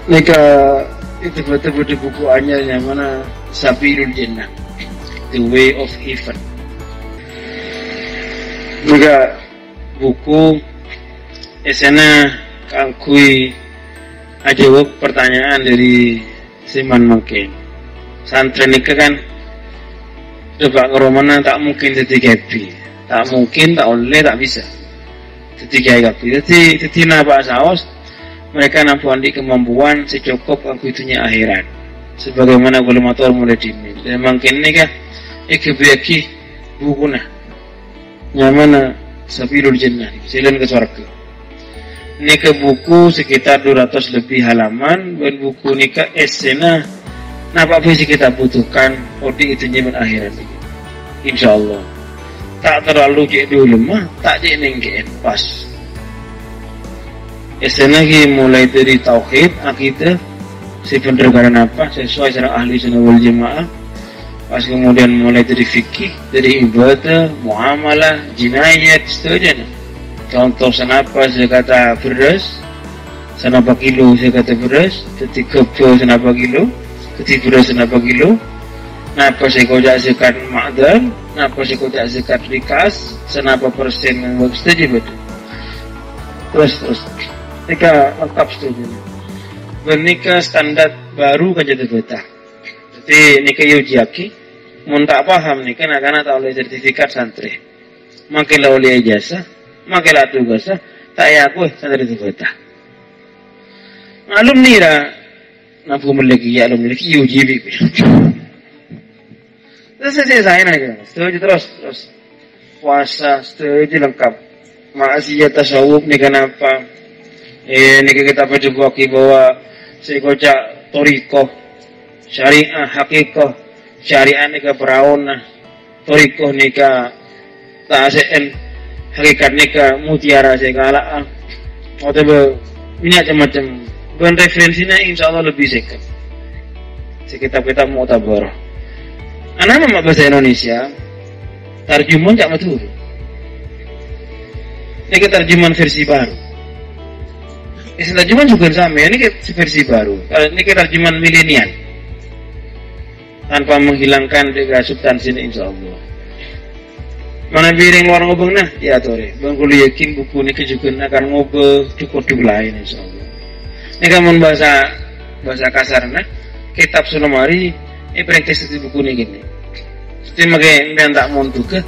Nika itu betul-betul di buku anyar yang mana Sabilul Jannah, The Way of Heaven. Juga buku esena kangkui ada pertanyaan dari Siman Mungkin. Santri nika kan coba ngeromana tak mungkin jadi gapi, tak mungkin, tak oleh, tak bisa jadi gapi. Jadi napa saos mereka nampuan di kemampuan secukup aku itunya akhirat. Sebagaimana golemator mulai dimin. Dan mungkin nika ikebeki buku nah nyamana Sabilul Jannah, jalan ke surga. Nika buku sekitar 200 lebih halaman, dan buku nika esena napa visi kita butuhkan odi itu nyaman akhirat ini. Insyaallah tak terlalu jek dulu mah, tak jek nengke pas. Esena mulai dari tauhid, akidah, si pendekaran apa sesuai secara ahli sunnah wal jamaah. Pas kemudian mulai dari fikih, dari ibadah, muamalah, jinayat, seterusnya. Contoh senapa saya kata beras, senapa kilo saya kata beras, ketika kebo senapa kilo, ketika beras senapa kilo, napa saya kojak zakat ma'dan, napa saya kojak zakat rikas, senapa persen yang bagus saja betul. Terus, nika lengkap setuju. Bernika standar baru kan jadi betah. Jadi nika yujiaki, mun tak paham nika nak tak oleh sertifikat santri, makin lah oleh ijazah. Makilah tugas tak ya aku santri itu betah. Alumni ra nafu memiliki ya alumni UGB. Terus saya nanya, setuju terus puasa setuju lengkap. Maksiyat tasawuf ni kenapa? Ni kita berjumpa bahwa saya kocak toriko syariah hakikoh syariah ni ke perauna toriko ni ke ta'asen hakikat nikah mutiara saya kalah atau ini macam-macam dan referensinya insyaallah lebih sekat kita mau tabar anak mama bahasa Indonesia tarjuman tak betul ini tarjuman versi baru tarjuman juga sama ini versi baru ini tarjuman milenial tanpa menghilangkan substansi ini insyaallah. Mana biring orang ngobeng nah ya tore bang kuliah yakin buku ini kejukan akan ngobeng cukup lain insyaallah. Ini kamu bahasa kasar nah kitab sunamari perengkes di buku ini gini. Jadi makai dan tak mau ke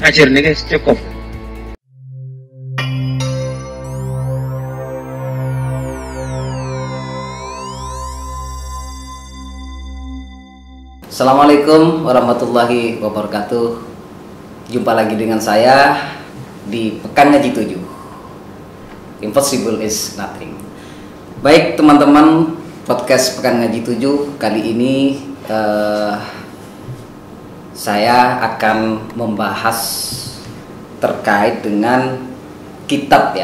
ajar nih guys cukup. Assalamualaikum warahmatullahi wabarakatuh. Jumpa lagi dengan saya di Pekan Ngaji 7. Impossible is nothing. Baik teman-teman, podcast Pekan Ngaji 7 kali ini saya akan membahas terkait dengan kitab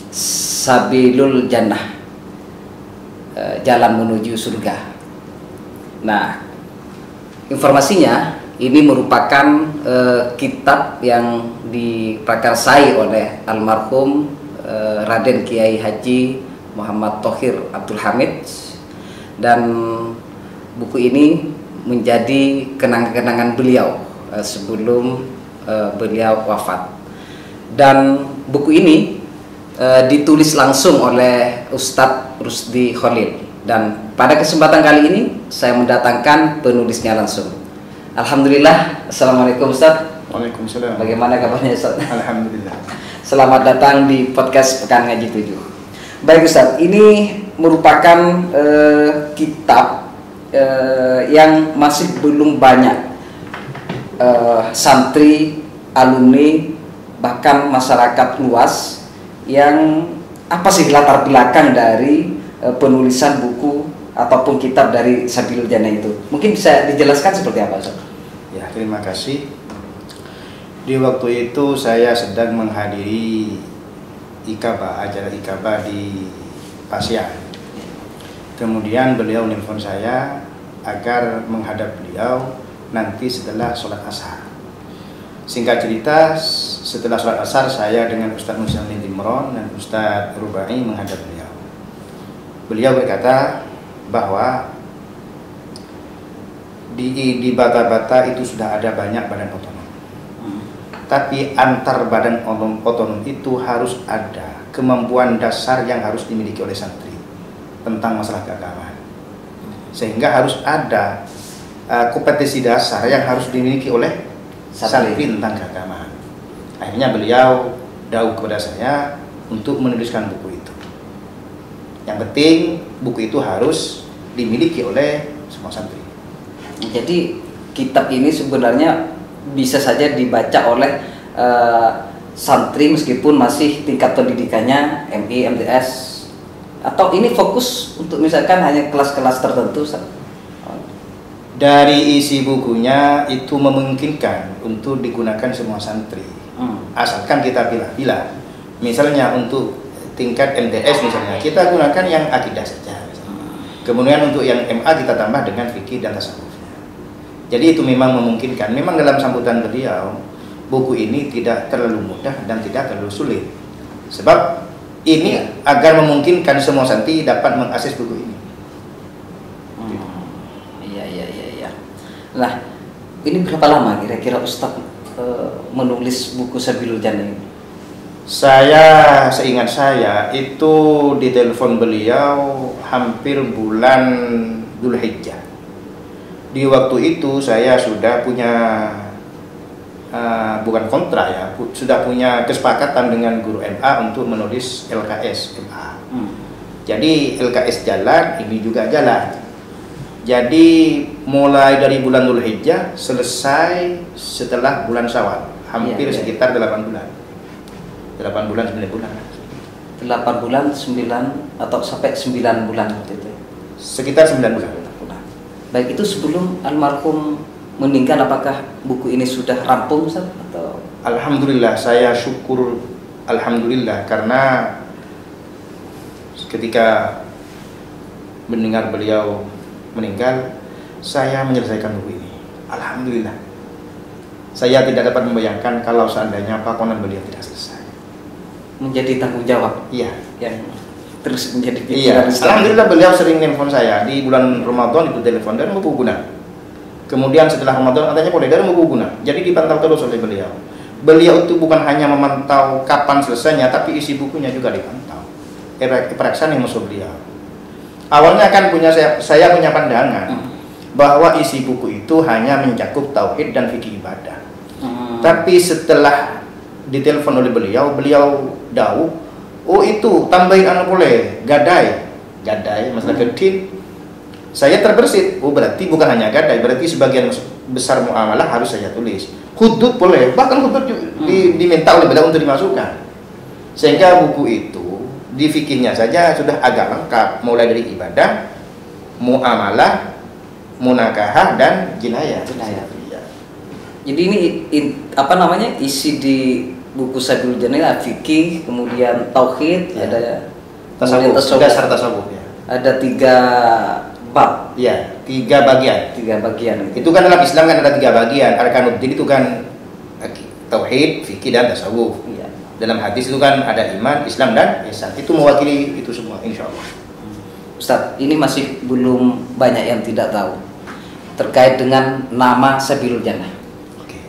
Sabilul Jannah, jalan menuju surga. Nah, informasinya ini merupakan kitab yang diprakarsai oleh almarhum Raden Kiai Haji Muhammad Thohir Abdul Hamid, dan buku ini menjadi kenang-kenangan beliau sebelum beliau wafat. Dan buku ini ditulis langsung oleh Ustadz Rusdi Khalil. Dan pada kesempatan kali ini saya mendatangkan penulisnya langsung. Alhamdulillah. Assalamualaikum Ustaz. Waalaikumsalam. Bagaimana kabarnya Ustaz? Alhamdulillah. Selamat datang di podcast Pekan Ngaji 7. Baik Ustaz, ini merupakan kitab yang masih belum banyak santri, alumni, bahkan masyarakat luas yang apa sih latar belakang dari penulisan buku ataupun kitab dari Sabilul Jannah itu. Mungkin bisa dijelaskan seperti apa, Ustaz? Ya, terima kasih. Di waktu itu saya sedang menghadiri acara Ikaba di Pasya. Kemudian beliau nelfon saya agar menghadap beliau nanti setelah sholat asar. Singkat cerita, setelah sholat asar saya dengan Ustaz Musyamin Imran dan Ustadz Rubai menghadap beliau. Beliau berkata bahwa di Bata-Bata itu sudah ada banyak badan otonom. Tapi antar badan otonom itu harus ada kemampuan dasar yang harus dimiliki oleh santri tentang masalah keagamaan. Sehingga harus ada kompetensi dasar yang harus dimiliki oleh santri tentang keagamaan. Akhirnya beliau dawuh kepada saya untuk menuliskan buku itu. Yang penting buku itu harus dimiliki oleh semua santri. Jadi kitab ini sebenarnya bisa saja dibaca oleh santri meskipun masih tingkat pendidikannya MI, MTS, atau ini fokus untuk misalkan hanya kelas-kelas tertentu. Dari isi bukunya itu memungkinkan untuk digunakan semua santri, asalkan kita pilih-pilih. Misalnya untuk tingkat MTS misalnya kita gunakan yang akidah saja. Kemudian untuk yang MA kita tambah dengan fikih dan tasawuf. Jadi itu memang memungkinkan. Memang dalam sambutan beliau, buku ini tidak terlalu mudah dan tidak terlalu sulit. Sebab ini agar memungkinkan semua santri dapat mengakses buku ini. Iya. Nah, ini berapa lama kira-kira Ustadz menulis buku Sabilul Jannah ini? Seingat saya itu ditelepon beliau hampir bulan Dzulhijjah. Di waktu itu saya sudah punya bukan kontra ya, sudah punya kesepakatan dengan guru MA untuk menulis LKS MA. Jadi LKS jalan, ini juga jalan. Jadi mulai dari bulan Dzulhijjah selesai setelah bulan Syawal, hampir sekitar 8 bulan. 8 bulan 9 bulan. 8 bulan 9 atau sampai 9 bulan waktu itu. Sekitar 9 bulan. Baik, itu sebelum almarhum meninggal apakah buku ini sudah rampung Ustaz atau? Alhamdulillah, saya syukur alhamdulillah karena ketika mendengar beliau meninggal saya menyelesaikan buku ini. Alhamdulillah. Saya tidak dapat membayangkan kalau seandainya pakonan beliau tidak selesai. Menjadi tanggung jawab. Iya, yang terus menjadi pikiran. Alhamdulillah beliau sering nelfon saya di bulan Ramadan, itu telepon dan buku guna. Kemudian setelah Ramadan katanya boleh dari buku guna. Jadi dipantau terus oleh beliau. Beliau itu bukan hanya memantau kapan selesainya, tapi isi bukunya juga dipantau. Periksa nih musuh beliau. Awalnya kan saya punya pandangan bahwa isi buku itu hanya mencakup tauhid dan fikih ibadah. Tapi setelah ditelepon oleh beliau dawuh, oh itu tambahin boleh, gadai masalah kedin. Saya terbersit, oh berarti bukan hanya gadai, berarti sebagian besar muamalah harus saya tulis. Hudud boleh, bahkan hudud diminta oleh beliau untuk dimasukkan. Sehingga buku itu di fikihnya saja sudah agak lengkap, mulai dari ibadah, muamalah, munakahah dan jinayah. Jadi ini isi di buku Sabilul Jannah fikih, kemudian tauhid, ada tasawuf, dasar tasawuf ya. Ada 3 bab. Ya, 3 bagian. 3 bagian. Itu kan dalam Islam kan ada 3 bagian. Arkanuddin itu kan tauhid, fikih dan tasawuf. Ya. Dalam hadis itu kan ada iman, Islam dan ihsan. Itu mewakili itu semua insyaallah. Ustaz, ini masih belum banyak yang tidak tahu terkait dengan nama Sabilul Jannah.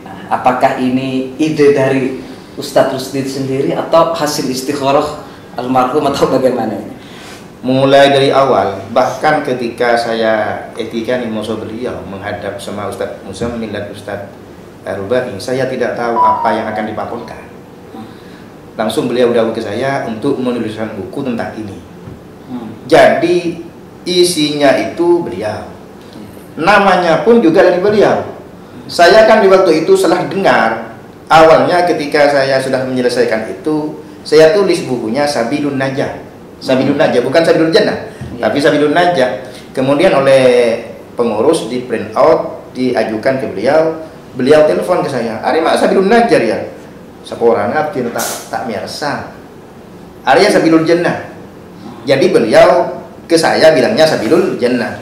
Nah, apakah ini ide dari Ustadz Rusdi sendiri atau hasil istikharah almarhum atau bagaimana? Mulai dari awal, bahkan ketika saya etika nih musuh beliau menghadap sama Ustadz Muzammil dan Ustadz Rubai, saya tidak tahu apa yang akan dipakulkan. Langsung beliau dawuh ke saya untuk menuliskan buku tentang ini. Jadi isinya itu beliau, namanya pun juga dari beliau. Saya kan di waktu itu salah dengar. Awalnya ketika saya sudah menyelesaikan itu, saya tulis bukunya Sabilun Najah. Sabilun Najah, bukan Sabilul Jannah, tapi Sabilun Najah. Kemudian oleh pengurus di print out, diajukan ke beliau. Beliau telepon ke saya, "Ari mak Sabilun Najah ya?" Seorang abdi tak miarsa. Arya Sabilul Jannah. Jadi beliau ke saya bilangnya Sabilul Jannah.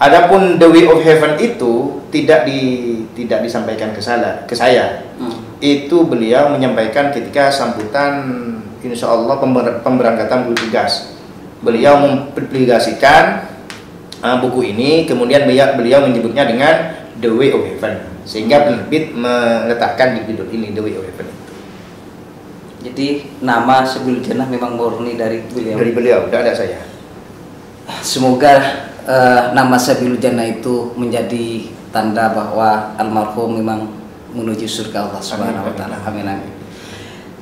Adapun The Way of Heaven itu tidak disampaikan ke saya. Itu beliau menyampaikan ketika sambutan insya Allah pemberangkatan bertugas. Beliau mempublikasikan buku ini, kemudian beliau menyebutnya dengan The Way of Heaven, sehingga penerbit meletakkan di judul ini The Way of Heaven itu. Jadi nama Sabilul Jannah memang murni dari beliau. Dari beliau, tidak ada saya. Semoga nama Sabilul Jannah itu menjadi tanda bahwa almarhum memang menuju surga Allah Subhanahu wa taala. Amin amin.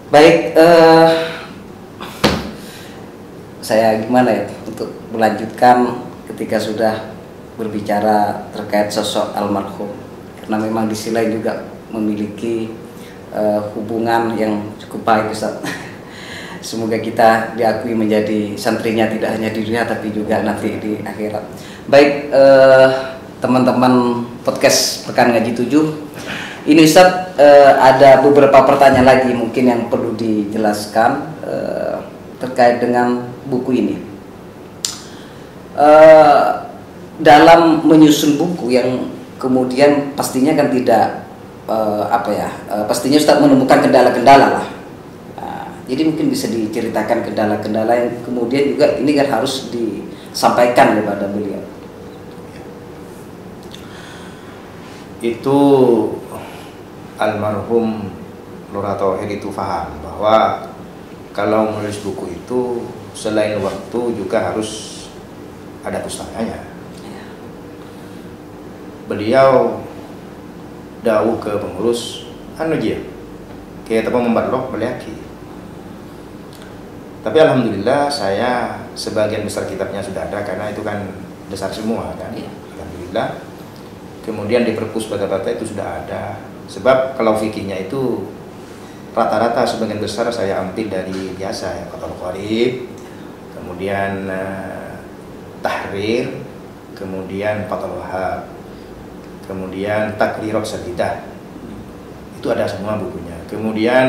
Baik, saya gimana ya untuk melanjutkan ketika sudah berbicara terkait sosok almarhum, karena memang di sisi lain juga memiliki hubungan yang cukup baik, Ustaz. Semoga kita diakui menjadi santrinya tidak hanya di dunia tapi juga nanti di akhirat. Baik, teman-teman podcast Pekan Ngaji 7, ini Ustaz, ada beberapa pertanyaan lagi mungkin yang perlu dijelaskan terkait dengan buku ini. Dalam menyusun buku yang kemudian pastinya kan tidak pastinya Ustaz menemukan kendala-kendala lah. Jadi mungkin bisa diceritakan kendala-kendala yang kemudian juga ini kan harus disampaikan kepada beliau. Itu almarhum Lurah Tauhid itu paham bahwa kalau menulis buku itu selain waktu juga harus ada pustakanya. Beliau dawuh ke pengurus aja kita mau membarloh beliaki. Tapi alhamdulillah saya sebagian besar kitabnya sudah ada karena itu kan besar semua kan. Alhamdulillah. Kemudian di perpus bata-bata itu sudah ada. Sebab kalau fikihnya itu rata-rata sebagian besar saya ambil dari biasa ya, Fathul Qarib, kemudian Tahrir, kemudian Fathul Wahhab, kemudian Takrirat Sadidah. Itu ada semua bukunya. Kemudian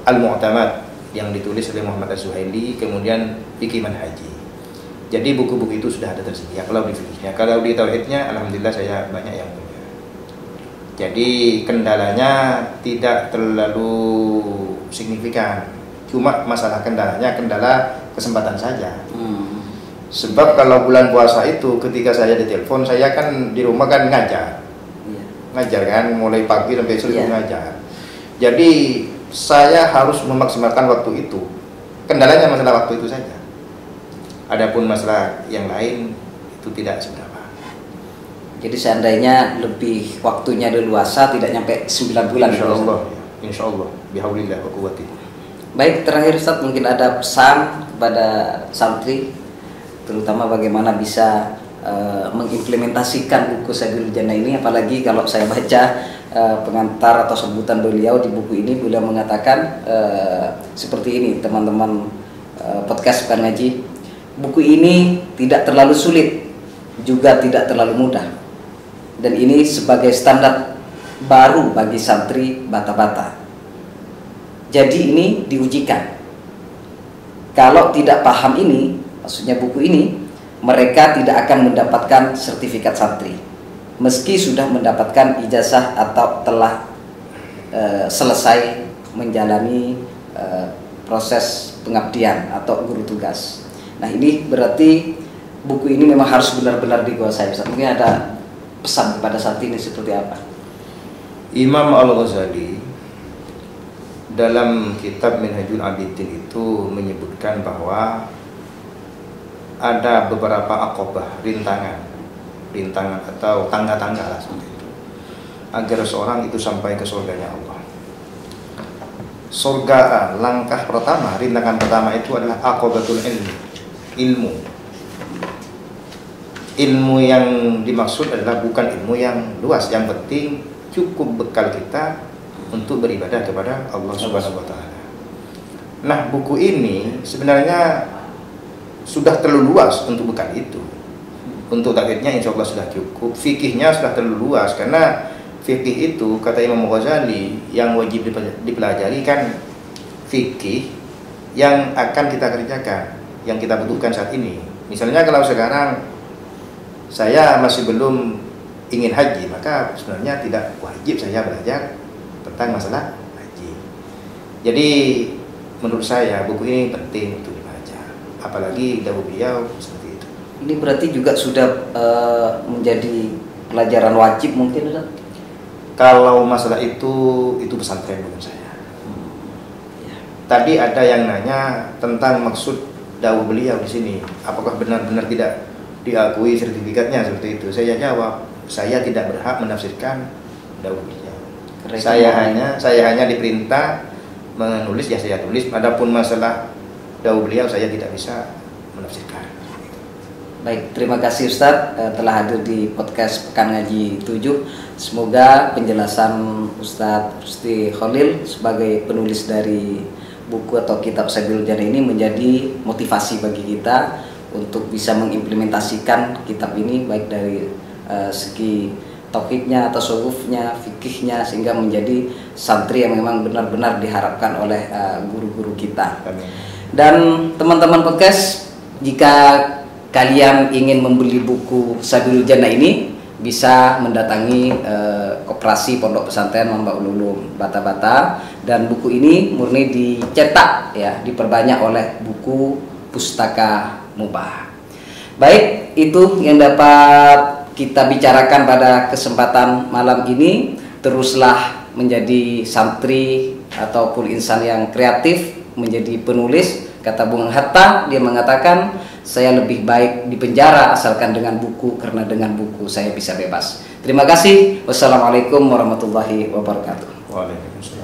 Al-Mu'tamad yang ditulis oleh Muhammad Az-Zuhaili, kemudian Fikih Manhaji. Jadi buku-buku itu sudah ada tersedia kalau di fikihnya. Kalau di tauhidnya alhamdulillah saya banyak yang punya. Jadi kendalanya tidak terlalu signifikan. Cuma masalah kendalanya kendala kesempatan saja. Sebab kalau bulan puasa itu ketika saya ditelepon, saya kan di rumah kan ngajar. Ngajar kan mulai pagi sampai sore ngajar. Jadi saya harus memaksimalkan waktu itu. Kendalanya masalah waktu itu saja. Adapun masalah yang lain itu tidak seberapa. Jadi seandainya lebih waktunya leluasa tidak nyampe 9 bulan. Insyaallah. Insyaallah. Bihaulillah wa quwwati. Baik, terakhir Ustaz, mungkin ada pesan kepada santri terutama bagaimana bisa mengimplementasikan buku Sabilul Jannah ini, apalagi kalau saya baca pengantar atau sebutan beliau di buku ini, beliau mengatakan seperti ini, teman-teman podcast Pekan Ngaji, buku ini tidak terlalu sulit juga tidak terlalu mudah, dan ini sebagai standar baru bagi santri bata-bata. Jadi ini diujikan. Kalau tidak paham ini, maksudnya buku ini, mereka tidak akan mendapatkan sertifikat santri meski sudah mendapatkan ijazah atau telah selesai menjalani proses pengabdian atau guru tugas. Nah, ini berarti buku ini memang harus benar-benar dikuasai. Mungkin ada pesan kepada santri ini seperti apa? Imam Al-Ghazali dalam kitab Minhajul Abidin itu menyebutkan bahwa ada beberapa aqobah, rintangan atau tangga-tangga lah seperti itu, agar seorang itu sampai ke surganya Allah. Surga, langkah pertama, rintangan pertama itu adalah aqobatul ilmu. Ilmu yang dimaksud adalah bukan ilmu yang luas, yang penting cukup bekal kita untuk beribadah kepada Allah Subhanahu wa taala. Nah, buku ini sebenarnya sudah terlalu luas untuk bekal itu. Untuk tauhidnya insya Allah sudah cukup, fikihnya sudah terlalu luas, karena fikih itu kata Imam Ghazali yang wajib dipelajari kan fikih yang akan kita kerjakan, yang kita butuhkan saat ini. Misalnya kalau sekarang saya masih belum ingin haji, maka sebenarnya tidak wajib saya belajar tentang masalah haji. Jadi menurut saya buku ini penting untuk dibaca, apalagi dawuh beliau seperti itu. Ini berarti juga sudah menjadi pelajaran wajib mungkin, Ustaz? Kalau masalah itu pesantren bukan saya. Tadi ada yang nanya tentang maksud dawuh beliau di sini, apakah benar-benar tidak diakui sertifikatnya seperti itu? Saya jawab, saya tidak berhak menafsirkan dawuh beliau. Saya hanya diperintah menulis, ya saya tulis. Adapun masalah dawuh beliau saya tidak bisa menafsirkan. Baik, terima kasih Ustadz telah hadir di podcast Pekan Ngaji 7. Semoga penjelasan Ustadz Rusti Khalil sebagai penulis dari buku atau kitab Sabilul Jannah ini menjadi motivasi bagi kita untuk bisa mengimplementasikan kitab ini, baik dari segi tauhidnya, tasawufnya, fikihnya, sehingga menjadi santri yang memang benar-benar diharapkan oleh guru-guru kita. Dan teman-teman podcast, jika kalian ingin membeli buku Sabilul Jannah ini, bisa mendatangi koperasi Pondok Pesantren Mambaul Ulum Bata-Bata, dan buku ini murni dicetak ya, diperbanyak oleh buku Pustaka Mubah. Baik, itu yang dapat kita bicarakan pada kesempatan malam ini. Teruslah menjadi santri ataupun insan yang kreatif, menjadi penulis. Kata Bung Hatta, dia mengatakan, saya lebih baik di penjara asalkan dengan buku, karena dengan buku saya bisa bebas. Terima kasih. Wassalamualaikum warahmatullahi wabarakatuh. Waalaikumsalam.